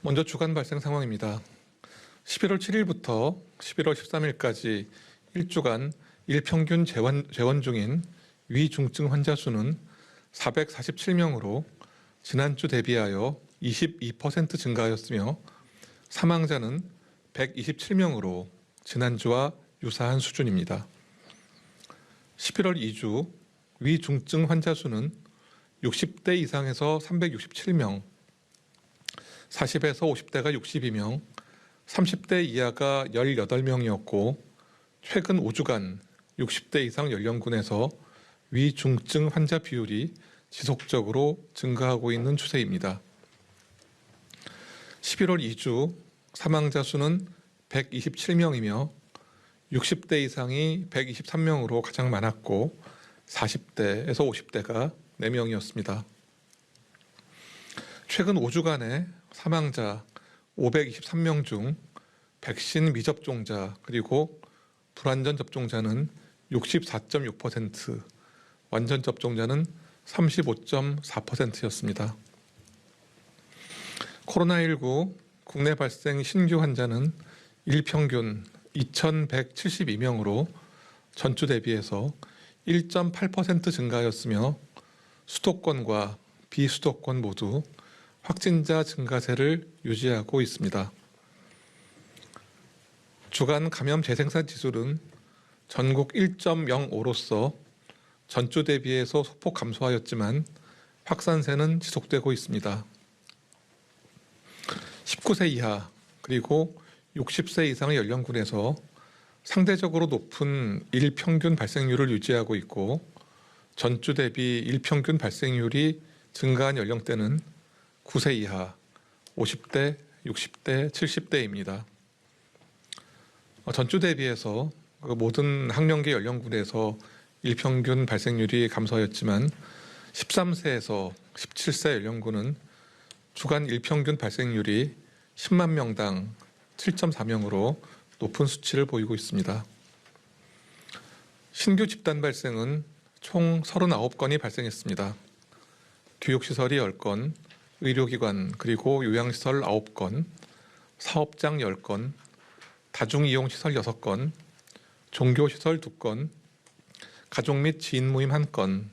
먼저 주간 발생 상황입니다. 11월 7일부터 11월 13일까지 일주간 일평균 재원 중인 위중증 환자 수는 447명으로 지난주 대비하여 22% 증가하였으며 사망자는 127명으로 지난주와 유사한 수준입니다. 11월 2주 위중증 환자 수는 60대 이상에서 367명, 40에서 50대가 62명, 30대 이하가 18명이었고 최근 5주간 60대 이상 연령군에서 위중증 환자 비율이 지속적으로 증가하고 있는 추세입니다. 11월 2주 사망자 수는 127명이며 60대 이상이 123명으로 가장 많았고 40대에서 50대가 4명이었습니다. 최근 5주간의 사망자 523명 중 백신 미접종자 그리고 불완전 접종자는 64.6%, 완전 접종자는 35.4%였습니다. 코로나19 국내 발생 신규 환자는 일평균 2,172명으로 전주 대비해서 1.8% 증가하였으며 수도권과 비수도권 모두 확진자 증가세를 유지하고 있습니다. 주간 감염 재생산 지수는 전국 1.05로서 전주 대비해서 소폭 감소하였지만 확산세는 지속되고 있습니다. 19세 이하 그리고 60세 이상의 연령군에서 상대적으로 높은 일평균 발생률을 유지하고 있고 전주 대비 일평균 발생률이 증가한 연령대는 9세 이하, 50대, 60대, 70대입니다. 전주 대비해서 모든 학령기 연령군에서 일평균 발생률이 감소하였지만 13세에서 17세 연령군은 주간 일평균 발생률이 10만 명당 7.4명으로 높은 수치를 보이고 있습니다. 신규 집단 발생은 총 39건이 발생했습니다. 교육시설이 10건, 의료기관 그리고 요양시설 9건, 사업장 10건, 다중이용시설 6건, 종교시설 2건, 가족 및 지인 모임 1건,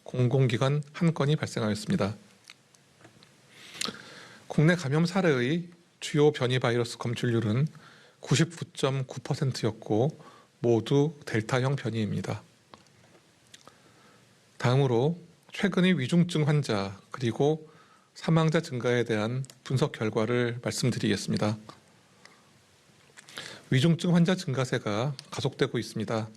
공공기관 1건이 발생하였습니다. 국내 감염 사례의 주요 변이 바이러스 검출률은 99.9%였고 모두 델타형 변이입니다. 다음으로 최근의 위중증 환자 그리고 사망자 증가에 대한 분석 결과를 말씀드리겠습니다. 위중증 환자 증가세가 가속되고 있습니다.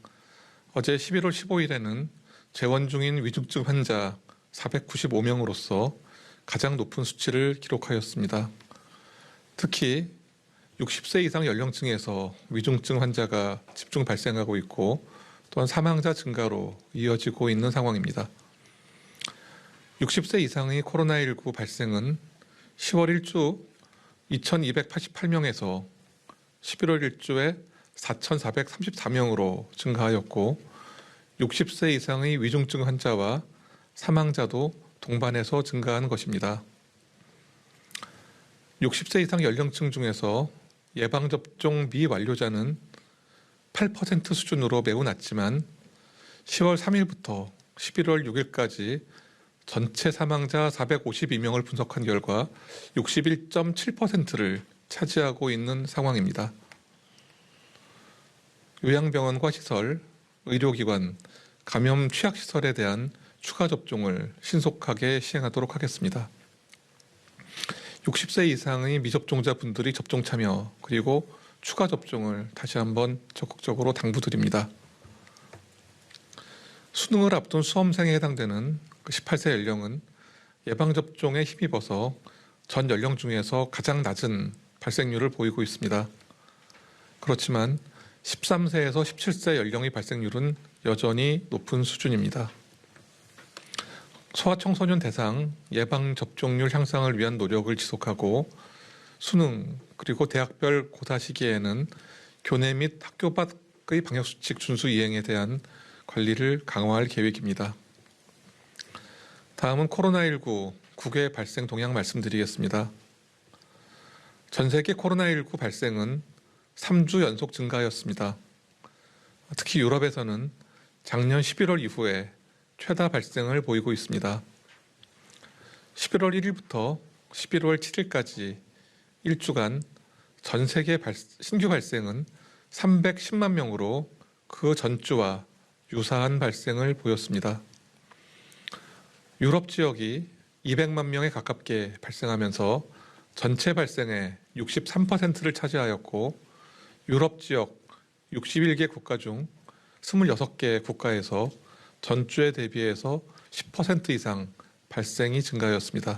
어제 11월 15일에는 재원 중인 위중증 환자 495명으로서 가장 높은 수치를 기록하였습니다. 특히 60세 이상 연령층에서 위중증 환자가 집중 발생하고 있고 또한 사망자 증가로 이어지고 있는 상황입니다. 60세 이상의 코로나19 발생은 10월 1주 2,288명에서 11월 1주에 4,434명으로 증가하였고 60세 이상의 위중증 환자와 사망자도 동반해서 증가한 것입니다. 60세 이상 연령층 중에서 예방접종 미완료자는 8% 수준으로 매우 낮지만 10월 3일부터 11월 6일까지 전체 사망자 452명을 분석한 결과 61.7%를 차지하고 있는 상황입니다. 요양병원과 시설, 의료기관, 감염 취약시설에 대한 추가 접종을 신속하게 시행하도록 하겠습니다. 60세 이상의 미접종자분들이 접종 참여 그리고 추가 접종을 다시 한번 적극적으로 당부드립니다. 수능을 앞둔 수험생에 해당되는 18세 연령은 예방접종에 힘입어서 전 연령 중에서 가장 낮은 발생률을 보이고 있습니다. 그렇지만 13세에서 17세 연령의 발생률은 여전히 높은 수준입니다. 소아청소년 대상 예방접종률 향상을 위한 노력을 지속하고 수능 그리고 대학별 고사 시기에는 교내 및 학교 밖의 방역수칙 준수 이행에 대한 관리를 강화할 계획입니다. 다음은 코로나19 국외 발생 동향 말씀드리겠습니다. 전 세계 코로나19 발생은 3주 연속 증가하였습니다. 특히 유럽에서는 작년 11월 이후에 최다 발생을 보이고 있습니다. 11월 1일부터 11월 7일까지 일주간 전 세계 신규 발생은 310만 명으로 그 전주와 유사한 발생을 보였습니다. 유럽 지역이 200만 명에 가깝게 발생하면서 전체 발생의 63%를 차지하였고, 유럽 지역 61개 국가 중 26개 국가에서 전주에 대비해서 10% 이상 발생이 증가하였습니다.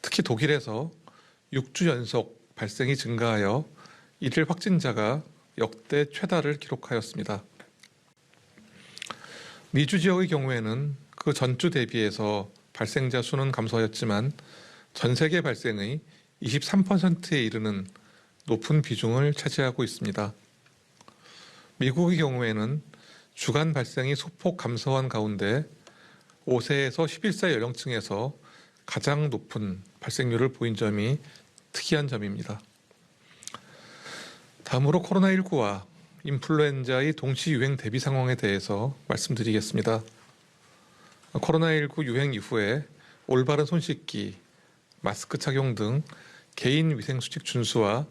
특히 독일에서 6주 연속 발생이 증가하여 일일 확진자가 역대 최다를 기록하였습니다. 미주 지역의 경우에는 그 전주 대비해서 발생자 수는 감소하였지만 전 세계 발생의 23%에 이르는 높은 비중을 차지하고 있습니다. 미국의 경우에는 주간 발생이 소폭 감소한 가운데 5세에서 11세 연령층에서 가장 높은 발생률을 보인 점이 특이한 점입니다. 다음으로 코로나19와 인플루엔자의 동시 유행 대비 상황에 대해서 말씀드리겠습니다. 코로나19 유행 이후에 올바른 손 씻기, 마스크 착용 등 개인 위생 수칙 준수와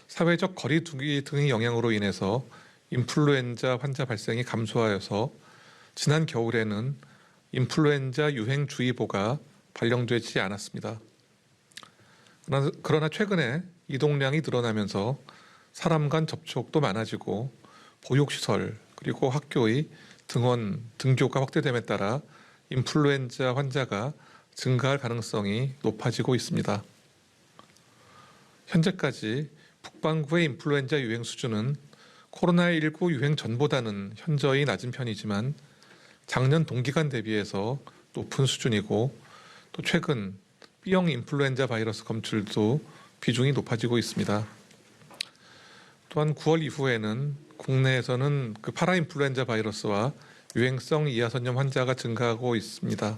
사회적 거리 두기 등의 영향으로 인해서 인플루엔자 환자 발생이 감소하여서 지난 겨울에는 인플루엔자 유행주의보가 발령되지 않았습니다. 그러나 최근에 이동량이 늘어나면서 사람 간 접촉도 많아지고 보육시설 그리고 학교의 등원, 등교가 확대됨에 따라 인플루엔자 환자가 증가할 가능성이 높아지고 있습니다. 현재까지 북반구의 인플루엔자 유행 수준은 코로나19 유행 전보다는 현저히 낮은 편이지만 작년 동기간 대비해서 높은 수준이고, 또 최근 B형 인플루엔자 바이러스 검출도 비중이 높아지고 있습니다. 또한 9월 이후에는 국내에서는 그 파라인플루엔자 바이러스와 유행성 이하선염 환자가 증가하고 있습니다.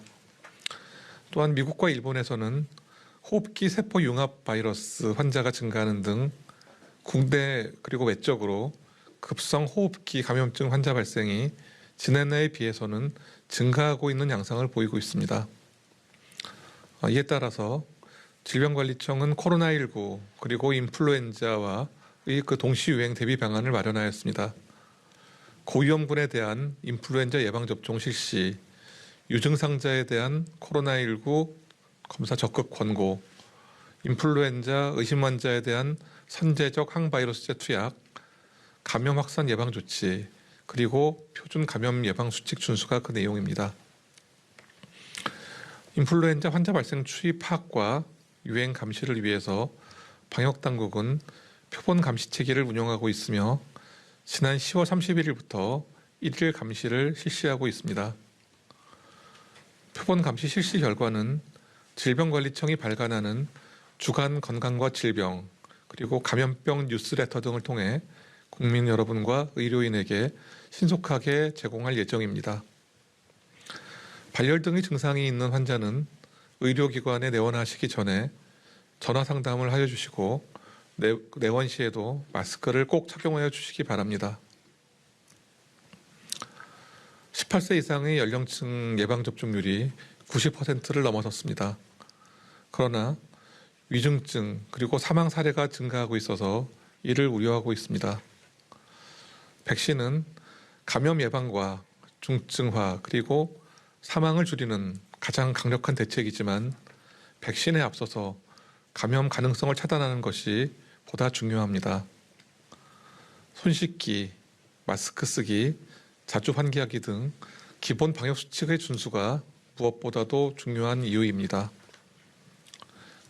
또한 미국과 일본에서는 호흡기 세포 융합 바이러스 환자가 증가하는 등 국내 그리고 외적으로 급성 호흡기 감염증 환자 발생이 지난해에 비해서는 증가하고 있는 양상을 보이고 있습니다. 이에 따라서 질병관리청은 코로나19 그리고 인플루엔자와의 그 동시 유행 대비 방안을 마련하였습니다. 고위험군에 대한 인플루엔자 예방접종 실시, 유증상자에 대한 코로나19 검사 적극 권고, 인플루엔자 의심 환자에 대한 선제적 항바이러스제 투약, 감염 확산 예방 조치, 그리고 표준 감염 예방 수칙 준수가 그 내용입니다. 인플루엔자 환자 발생 추이 파악과 유행 감시를 위해서 방역당국은 표본 감시 체계를 운영하고 있으며 지난 10월 31일부터 일일 감시를 실시하고 있습니다. 표본 감시 실시 결과는 질병관리청이 발간하는 주간 건강과 질병 그리고 감염병 뉴스레터 등을 통해 국민 여러분과 의료인에게 신속하게 제공할 예정입니다. 발열 등의 증상이 있는 환자는 의료기관에 내원하시기 전에 전화 상담을 하여 주시고 내원 시에도 마스크를 꼭 착용하여 주시기 바랍니다. 18세 이상의 연령층 예방접종률이 90%를 넘어섰습니다. 그러나 위중증 그리고 사망 사례가 증가하고 있어서 이를 우려하고 있습니다. 백신은 감염 예방과 중증화 그리고 사망을 줄이는 가장 강력한 대책이지만 백신에 앞서서 감염 가능성을 차단하는 것이 보다 중요합니다. 손 씻기, 마스크 쓰기, 자주 환기하기 등 기본 방역 수칙의 준수가 무엇보다도 중요한 이유입니다.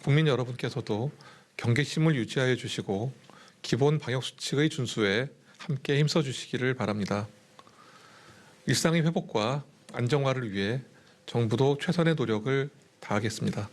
국민 여러분께서도 경계심을 유지하여 주시고 기본 방역 수칙의 준수에 함께 힘써 주시기를 바랍니다. 일상의 회복과 안정화를 위해 정부도 최선의 노력을 다하겠습니다.